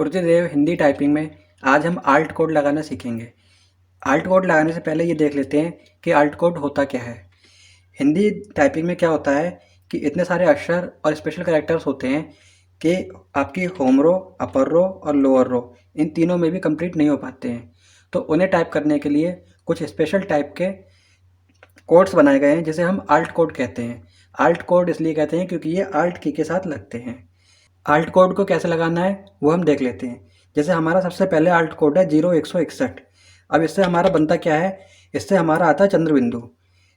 गुरुदेव Hindi typing में आज हम आल्ट कोड लगाना सीखेंगे। आल्ट कोड लगाने से पहले ये देख लेते हैं कि आल्ट कोड होता क्या है। हिंदी टाइपिंग में क्या होता है कि इतने सारे अक्षर और स्पेशल कैरेक्टर्स होते हैं कि आपकी होम रो, अपर रो और लोअर रो इन तीनों में भी कंप्लीट नहीं हो पाते हैं। तो उन्हें टाइप करने के लिए कुछ स्पेशल टाइप के कोड्स बनाए गए हैं जिसे हम आल्ट कोड कहते हैं। आल्ट कोड इसलिए कहते हैं क्योंकि ये आल्ट की के साथ लगते हैं। आल्ट कोड को कैसे लगाना है वो हम देख लेते हैं। जैसे हमारा सबसे पहले आल्ट कोड है 0161। अब इससे हमारा बनता क्या है, इससे हमारा आता है चंद्र बिंदु।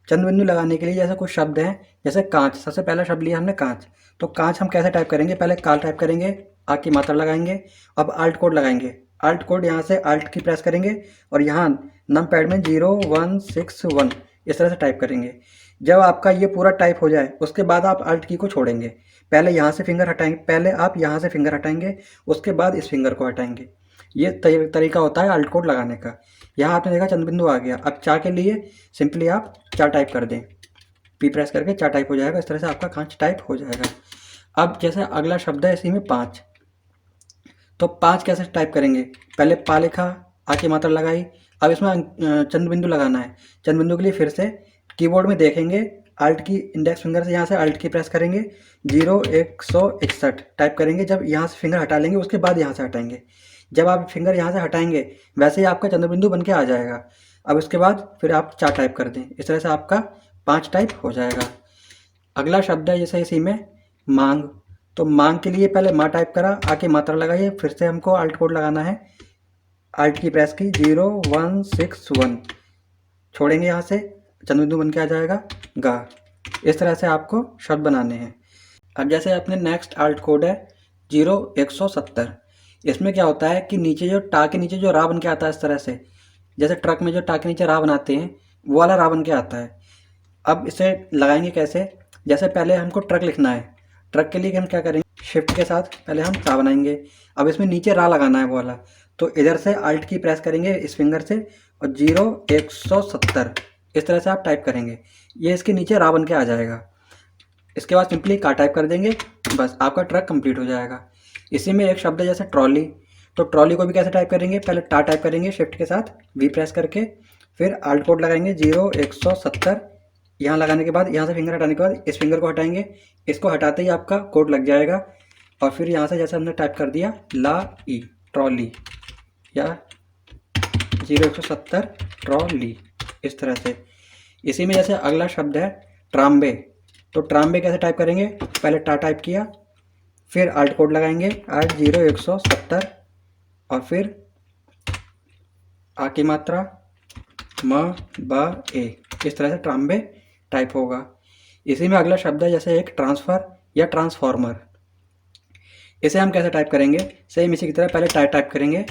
चंद्र बिंदु लगाने के लिए जैसे कुछ शब्द हैं, जैसे कांच। सबसे पहला शब्द लिया हमने कांच, तो कांच हम कैसे टाइप करेंगे, पहले काल टाइप करेंगे, आ की मात्रा लगाएंगे। अब आल्ट कोड लगाएंगे। आल्ट कोड यहाँ से आल्ट की प्रेस करेंगे और यहाँ नम पैड में 0161 इस तरह से टाइप करेंगे। जब आपका ये पूरा टाइप हो जाए उसके बाद आप आल्ट की को छोड़ेंगे। पहले यहाँ से फिंगर हटाएंगे, पहले आप यहाँ से फिंगर हटाएंगे, उसके बाद इस फिंगर को हटाएंगे। ये तरीका होता है आल्ट कोड लगाने का। यहाँ आपने देखा चंद्र बिंदु आ गया। अब चा के लिए सिंपली आप चा टाइप कर दें, पी प्रेस करके चा टाइप हो जाएगा। इस तरह से आपका कांच टाइप हो जाएगा। अब जैसे अगला शब्द है इसी में पाँच, तो पाँच कैसे टाइप करेंगे, पहले पा लिखा, आ की मात्रा लगाई। अब इसमें चंद्र बिंदु लगाना है। चंद्र बिंदु के लिए फिर से कीबोर्ड में देखेंगे, आल्ट की इंडेक्स फिंगर से यहाँ से आल्ट की प्रेस करेंगे, 0161 टाइप करेंगे। जब यहाँ से फिंगर हटा लेंगे उसके बाद यहाँ से हटाएंगे। जब आप फिंगर यहाँ से हटाएंगे वैसे ही आपका चंद्र बिंदु बन के आ जाएगा। अब उसके बाद फिर आप चार टाइप कर दें। इस तरह से आपका पाँच टाइप हो जाएगा। अगला शब्द है जैसे इसी में मांग, तो मांग के लिए पहले माँ टाइप करा, आ की मात्रा लगाइए, फिर से हमको आल्ट कोड लगाना है। आल्ट की प्रेस की 0161 छोड़ेंगे, यहाँ से चंद्र बिंदु बन के आ जाएगा गा। इस तरह से आपको शब्द बनाने हैं। अब जैसे अपने नेक्स्ट आल्ट कोड है 0170। इसमें क्या होता है कि नीचे जो टा के नीचे जो रा बन के आता है, इस तरह से जैसे ट्रक में जो टा के नीचे रा बनाते हैं वो वाला रा बन के आता है। अब इसे लगाएंगे कैसे, जैसे पहले हमको ट्रक लिखना है। ट्रक के लिए हम क्या करेंगे, शिफ्ट के साथ पहले हम टा बनाएंगे। अब इसमें नीचे रा लगाना है वो वाला, तो इधर से आल्ट की प्रेस करेंगे इस फिंगर से और 0170 इस तरह से आप टाइप करेंगे। ये इसके नीचे रा बन के आ जाएगा। इसके बाद सिंपली का टाइप कर देंगे, बस आपका ट्रक कंप्लीट हो जाएगा। इसी में एक शब्द है जैसे ट्रॉली, तो ट्रॉली को भी कैसे टाइप करेंगे, पहले टा टाइप करेंगे शिफ्ट के साथ, वी प्रेस करके, फिर आल्ट कोड लगाएंगे 0170। यहाँ लगाने के बाद यहाँ से फिंगर हटाने के बाद इस फिंगर को हटाएंगे। इसको हटाते ही आपका कोड लग जाएगा। और फिर यहाँ से जैसे हमने टाइप कर दिया ला ई ट्रॉली या 0170 ट्रॉली, इस तरह से। इसी में जैसे अगला शब्द है ट्राम्बे, तो ट्राम्बे कैसे टाइप करेंगे, पहले टा टाइप किया, फिर आल्ट कोड लगाएंगे 0170 और फिर आ की मात्रा म ब ए, इस तरह से ट्राम्बे टाइप होगा। इसी में अगला शब्द है जैसे एक ट्रांसफ़र या ट्रांसफॉर्मर। इसे हम कैसे टाइप करेंगे, सेम इसी की तरह पहले टा टाइप करेंगे,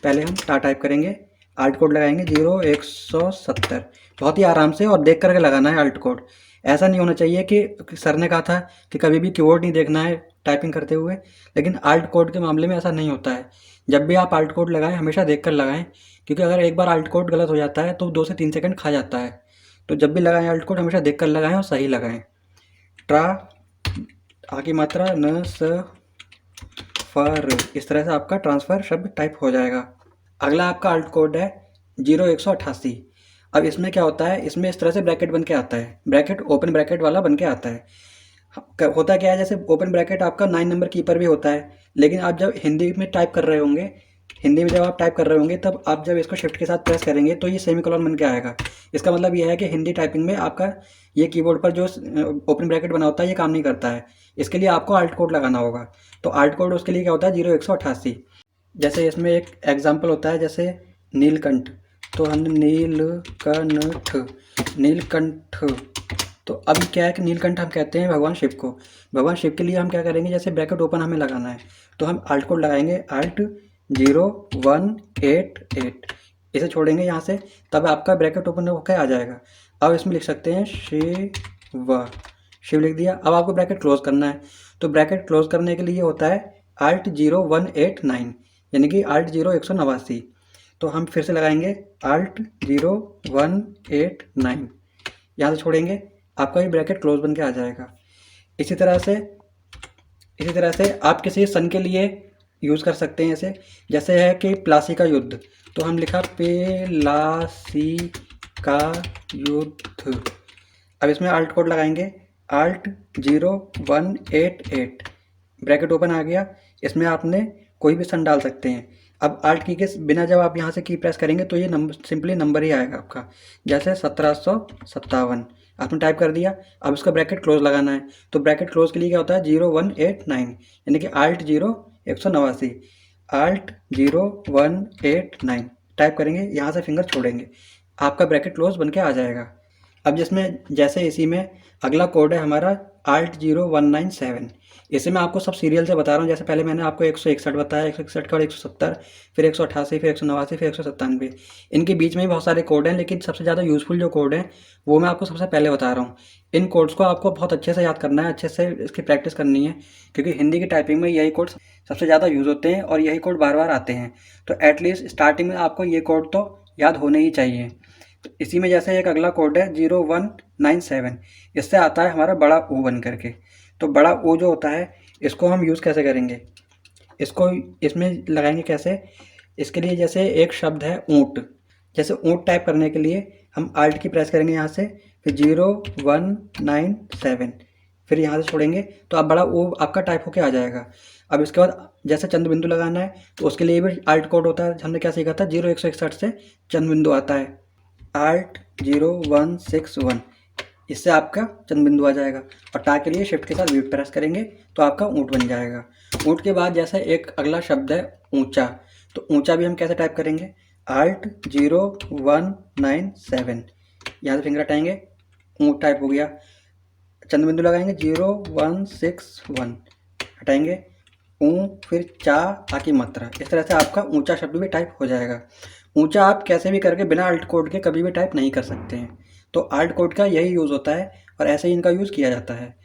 पहले हम टा टाइप करेंगे, आल्ट कोड लगाएंगे 0170। बहुत ही आराम से और देख करके लगाना है आल्ट कोड। ऐसा नहीं होना चाहिए कि सर ने कहा था कि कभी भी कीबोर्ड नहीं देखना है टाइपिंग करते हुए, लेकिन आल्ट कोड के मामले में ऐसा नहीं होता है। जब भी आप आल्ट कोड लगाएं हमेशा देख कर लगाएं, क्योंकि अगर एक बार आल्ट कोड गलत हो जाता है तो 2 से 3 सेकंड खा जाता है। तो जब भी लगाएं आल्ट कोड हमेशा देख कर लगाएं और सही लगाएं। ट्रा, आ की मात्रा न स फर, इस तरह से आपका ट्रांसफ़र शब्द टाइप हो जाएगा। अगला आपका आल्ट कोड है 0188। अब इसमें क्या होता है, इसमें इस तरह से ब्रैकेट बन के आता है, ब्रैकेट ओपन ब्रैकेट वाला बन के आता है। होता क्या है, जैसे ओपन ब्रैकेट आपका 9 नंबर की पर भी होता है, लेकिन आप जब हिंदी में टाइप कर रहे होंगे, हिंदी में जब आप टाइप कर रहे होंगे तब आप जब इसको शिफ्ट के साथ प्रेस करेंगे तो ये सेमीकोलन बन के आएगा। इसका मतलब ये है कि हिंदी टाइपिंग में आपका ये कीबोर्ड पर जो ओपन ब्रैकेट बना होता है ये काम नहीं करता है। इसके लिए आपको आल्ट कोड लगाना होगा। तो आल्ट कोड उसके लिए क्या होता है 0188। जैसे इसमें एक एग्जाम्पल होता है जैसे नीलकंठ, तो हमने नीलकंठ, तो अभी क्या है कि नीलकंठ हम कहते हैं भगवान शिव को। भगवान शिव के लिए हम क्या करेंगे, जैसे ब्रैकेट ओपन हमें लगाना है तो हम आल्ट कोड लगाएंगे आल्ट 0188, इसे छोड़ेंगे यहाँ से, तब आपका ब्रैकेट ओपन होकर आ जाएगा। अब इसमें लिख सकते हैं शिव लिख दिया। अब आपको ब्रैकेट क्लोज करना है, तो ब्रैकेट क्लोज करने के लिए होता है आल्ट 0189, यानी कि आल्ट 0189। तो हम फिर से लगाएंगे आल्ट 0189, यहाँ से छोड़ेंगे, आपका ये ब्रैकेट क्लोज बन के आ जाएगा। इसी तरह से आप किसी सन के लिए यूज़ कर सकते हैं इसे। जैसे है कि प्लासी का युद्ध, तो हम लिखा पेलासी का युद्ध। अब इसमें आल्ट कोड लगाएंगे, आल्ट 0188, ब्रैकेट ओपन आ गया। इसमें आपने कोई भी सन डाल सकते हैं। अब आल्ट की के बिना जब आप यहाँ से की प्रेस करेंगे तो ये नंबर सिंपली नंबर ही आएगा आपका। जैसे 1757 आपने टाइप कर दिया। अब इसका ब्रैकेट क्लोज लगाना है, तो ब्रैकेट क्लोज के लिए क्या होता है 0189, यानी कि आल्ट 189, आल्ट 0189 टाइप करेंगे, यहाँ से फिंगर छोड़ेंगे, आपका ब्रैकेट क्लोज बन के आ जाएगा। अब जिसमें जैसे इसी में अगला कोड है हमारा आल्ट 0197। इसे मैं आपको सब सीरियल से बता रहा हूँ। जैसे पहले मैंने आपको 161 बताया, 161 का और 170, फिर 188, फिर 189, फिर 197। इनके बीच में भी बहुत सारे कोड हैं, लेकिन सबसे ज़्यादा यूज़फुल जो कोड हैं वो मैं आपको सबसे पहले बता रहा हूँ। इन कोड्स को आपको बहुत अच्छे से याद करना है, अच्छे से इसकी प्रैक्टिस करनी है, क्योंकि हिंदी की टाइपिंग में यही कोड सबसे ज़्यादा यूज़ होते हैं और यही कोड बार बार आते हैं। तो एटलीस्ट स्टार्टिंग में आपको ये कोड तो याद होने ही चाहिए। तो इसी में जैसे एक अगला कोड है 0197, इससे आता है हमारा बड़ा ओ बन करके। तो बड़ा ओ जो होता है इसको हम यूज़ कैसे करेंगे, इसको इसमें लगाएंगे कैसे, इसके लिए जैसे एक शब्द है ऊँट। जैसे ऊँट टाइप करने के लिए हम आल्ट की प्रेस करेंगे यहाँ से, फिर 0197, फिर यहाँ से छोड़ेंगे, तो अब बड़ा ओ आपका टाइप होके आ जाएगा। अब इसके बाद जैसे चंद बिंदु लगाना है तो उसके लिए भी आल्ट कोड होता है। हमने क्या सीखा था, 0161 से चंद बिंदु आता है, आल्ट 0161, इससे आपका चंद बिंदु आ जाएगा। और टा के लिए शिफ्ट के साथ वी प्रेस करेंगे तो आपका ऊँट बन जाएगा। ऊँट के बाद जैसे एक अगला शब्द है ऊंचा, तो ऊंचा भी हम कैसे टाइप करेंगे, आल्ट 0197, यहाँ से फिंगर हटाएंगे, ऊँट टाइप हो गया। चंद बिंदु लगाएंगे 0161, हटाएंगे ऊ, फिर चा आकी मात्रा। इस तरह से आपका ऊंचा शब्द भी टाइप हो जाएगा। ऊंचा आप कैसे भी करके बिना आल्ट कोड के कभी भी टाइप नहीं कर सकते हैं। तो आल्ट कोड का यही यूज़ होता है और ऐसे ही इनका यूज़ किया जाता है।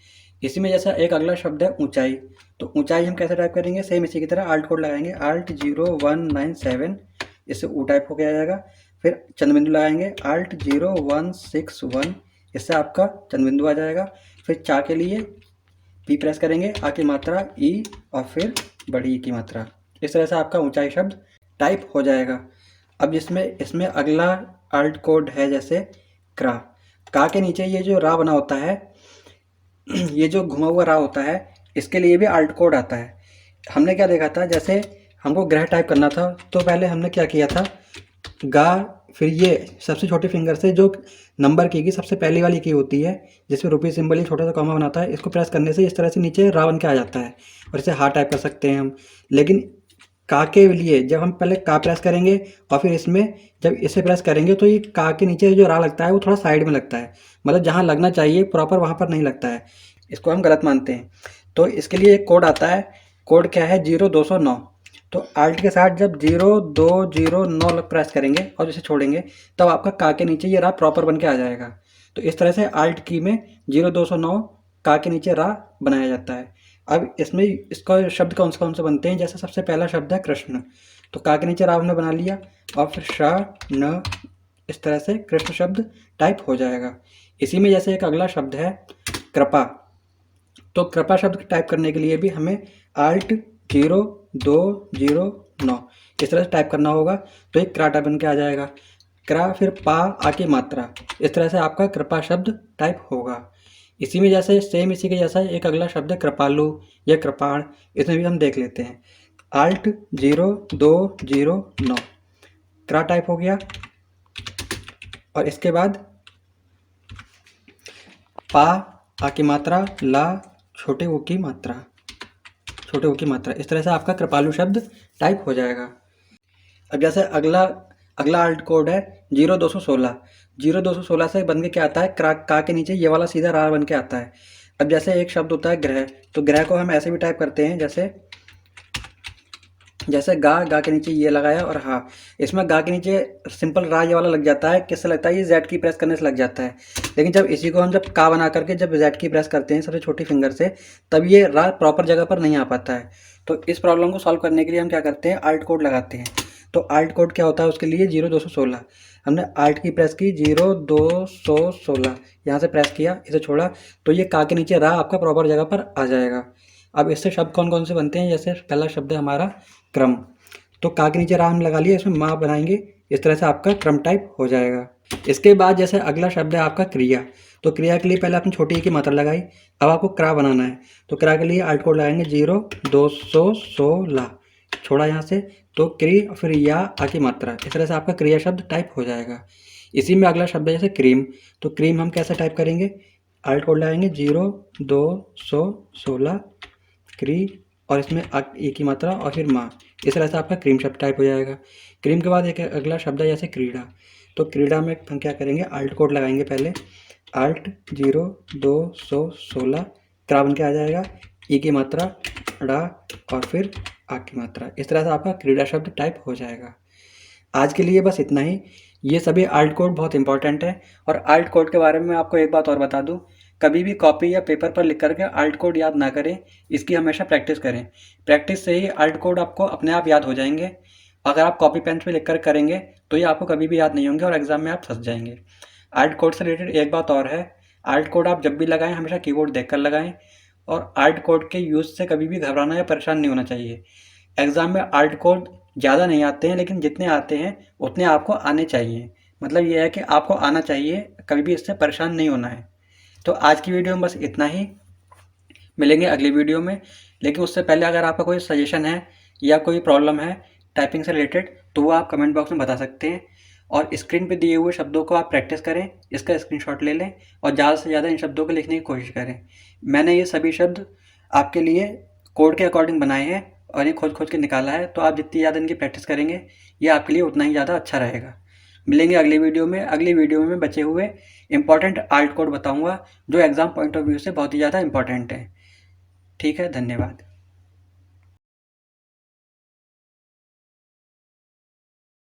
इसी में जैसा एक अगला शब्द है ऊंचाई, तो ऊंचाई हम कैसे टाइप करेंगे, सेम इसी की तरह आल्ट कोड लगाएंगे, आल्ट 0197, इससे ऊ टाइप हो के आ जाएगा। फिर चंद बिंदु लगाएंगे, आल्ट 0161, इससे आपका चंद बिंदु आ जाएगा। फिर चा के लिए पी प्रेस करेंगे, आ की मात्रा ई, और फिर बड़ी ई की मात्रा। इस तरह से आपका ऊंचाई शब्द टाइप हो जाएगा। अब इसमें अगला आल्ट कोड है जैसे क्रा। का के नीचे ये जो रा बना होता है, ये जो घुमा हुआ रा होता है, इसके लिए भी आल्ट कोड आता है। हमने क्या देखा था, जैसे हमको ग्रह टाइप करना था तो पहले हमने क्या किया था, गा, फिर ये सबसे छोटी फिंगर से जो नंबर की सबसे पहली वाली की होती है, जिसमें रुपये सिंबल ही छोटा सा कॉमा बनाता है, इसको प्रेस करने से इस तरह से नीचे रा बन के आ जाता है और इसे हा टाइप कर सकते हैं हम। लेकिन का के लिए जब हम पहले का प्रेस करेंगे और फिर इसमें जब इसे प्रेस करेंगे तो ये का के नीचे जो रा लगता है वो थोड़ा साइड में लगता है, मतलब जहाँ लगना चाहिए प्रॉपर वहाँ पर नहीं लगता है। इसको हम गलत मानते हैं। तो इसके लिए एक कोड आता है, कोड क्या है 0209। तो आल्ट के साथ जब 0209 प्रेस करेंगे और इसे छोड़ेंगे तब आपका का के नीचे ये रा प्रॉपर बन के आ जाएगा। तो इस तरह से आल्ट की में 0209 का के नीचे रा बनाया जाता है। अब इसमें इसका शब्द कौन से बनते हैं, जैसे सबसे पहला शब्द है कृष्ण, तो का के नीचे रा हमने बना लिया और फिर श न, इस तरह से कृष्ण शब्द टाइप हो जाएगा। इसी में जैसे एक अगला शब्द है कृपा, तो कृपा शब्द टाइप करने के लिए भी हमें आल्ट 0209 इस तरह से टाइप करना होगा, तो एक क्रा टाइप बन के आ जाएगा। क्रा फिर पा आके मात्रा, इस तरह से आपका कृपा शब्द टाइप होगा। इसी में जैसे सेम इसी के जैसा एक अगला शब्द है कृपालु या कृपाण, इसमें भी हम देख लेते हैं, आल्ट 0209 क्रा टाइप हो गया और इसके बाद पा आकी मात्रा, ला छोटे ओ की मात्रा, छोटे ओ की मात्रा, इस तरह से आपका कृपालु शब्द टाइप हो जाएगा। अब जैसे अगला आल्ट कोड है 0216। 0216 से बन के क्या आता है, का के नीचे ये वाला सीधा रा बन के आता है। अब जैसे एक शब्द होता है ग्रह, तो ग्रह को हम ऐसे भी टाइप करते हैं, जैसे गा के नीचे ये लगाया और हाँ, इसमें गा के नीचे सिंपल रा ये वाला लग जाता है, किससे लगता है, ये जेड की प्रेस करने से लग जाता है। लेकिन जब इसी को हम जब का बना करके जब जेड की प्रेस करते हैं सबसे छोटी फिंगर से, तब ये रा प्रॉपर जगह पर नहीं आ पाता है। तो इस प्रॉब्लम को सॉल्व करने के लिए हम क्या करते हैं, आल्ट कोड लगाते हैं। तो आल्ट कोड क्या होता है, उसके लिए 0216 हमने आल्ट की प्रेस की, 0216 यहाँ से प्रेस किया, इसे छोड़ा, तो ये का के नीचे रा आपका प्रॉपर जगह पर आ जाएगा। अब इससे शब्द कौन कौन से बनते हैं, जैसे पहला शब्द है हमारा क्रम, तो का के नीचे राम लगा लिया, इसमें माँ बनाएंगे, इस तरह से आपका क्रम टाइप हो जाएगा। इसके बाद जैसे अगला शब्द है आपका क्रिया, तो क्रिया के लिए पहले आपने छोटी ई की मात्रा लगाई, अब आपको क्रा बनाना है, तो क्रा के लिए आल्ट कोड लगाएंगे 0 216 छोड़ा यहाँ से, तो क्री फिर या आ की मात्रा, इस तरह से आपका क्रिया शब्द टाइप हो जाएगा। इसी में अगला शब्द है जैसे क्रीम, तो क्रीम हम कैसे टाइप करेंगे, आल्ट कोड लगाएंगे 0 216 क्री और इसमें ए की मात्रा और फिर माँ, इस तरह से आपका क्रीम शब्द टाइप हो जाएगा। क्रीम के बाद एक अगला शब्द है जैसे क्रीड़ा, तो क्रीड़ा में हम क्या करेंगे, आल्ट कोड लगाएंगे पहले, आल्ट 0 216 क्रा बन के आ जाएगा, ई की मात्रा डा और फिर आ की मात्रा, इस तरह से आपका क्रीड़ा शब्द टाइप हो जाएगा। आज के लिए बस इतना ही। ये सभी आल्ट कोड बहुत इंपॉर्टेंट है, और आल्ट कोड के बारे में मैं आपको एक बात और बता दूं, कभी भी कॉपी या पेपर पर लिख करके आल्ट कोड याद ना करें, इसकी हमेशा प्रैक्टिस करें। प्रैक्टिस से ही आल्ट कोड आपको अपने आप याद हो जाएंगे। अगर आप कॉपी पेन पे लिख कर करेंगे तो ये आपको कभी भी याद नहीं होंगे और एग्जाम में आप फंस जाएंगे। आल्ट कोड से रिलेटेड एक बात और है, आल्ट कोड आप जब भी लगाएं हमेशा कीबोर्ड देख कर लगाएं, और आल्ट कोड के यूज़ से कभी भी घबराना या परेशान नहीं होना चाहिए। एग्ज़ाम में आल्ट कोड ज़्यादा नहीं आते हैं, लेकिन जितने आते हैं उतने आपको आने चाहिए। मतलब ये है कि आपको आना चाहिए, कभी भी इससे परेशान नहीं होना है। तो आज की वीडियो में बस इतना ही, मिलेंगे अगली वीडियो में। लेकिन उससे पहले अगर आपका कोई सजेशन है या कोई प्रॉब्लम है टाइपिंग से रिलेटेड, तो वो आप कमेंट बॉक्स में बता सकते हैं। और स्क्रीन पे दिए हुए शब्दों को आप प्रैक्टिस करें, इसका स्क्रीनशॉट ले लें और ज़्यादा से ज़्यादा इन शब्दों को लिखने की कोशिश करें। मैंने ये सभी शब्द आपके लिए कोड के अकॉर्डिंग बनाए हैं और ये खोज खोज के निकाला है, तो आप जितनी ज़्यादा इनकी प्रैक्टिस करेंगे ये आपके लिए उतना ही ज़्यादा अच्छा रहेगा। मिलेंगे अगली वीडियो में। अगली वीडियो में बचे हुए इंपॉर्टेंट आल्ट कोड बताऊंगा जो एग्ज़ाम पॉइंट ऑफ व्यू से बहुत ही ज़्यादा इंपॉर्टेंट है। ठीक है, धन्यवाद।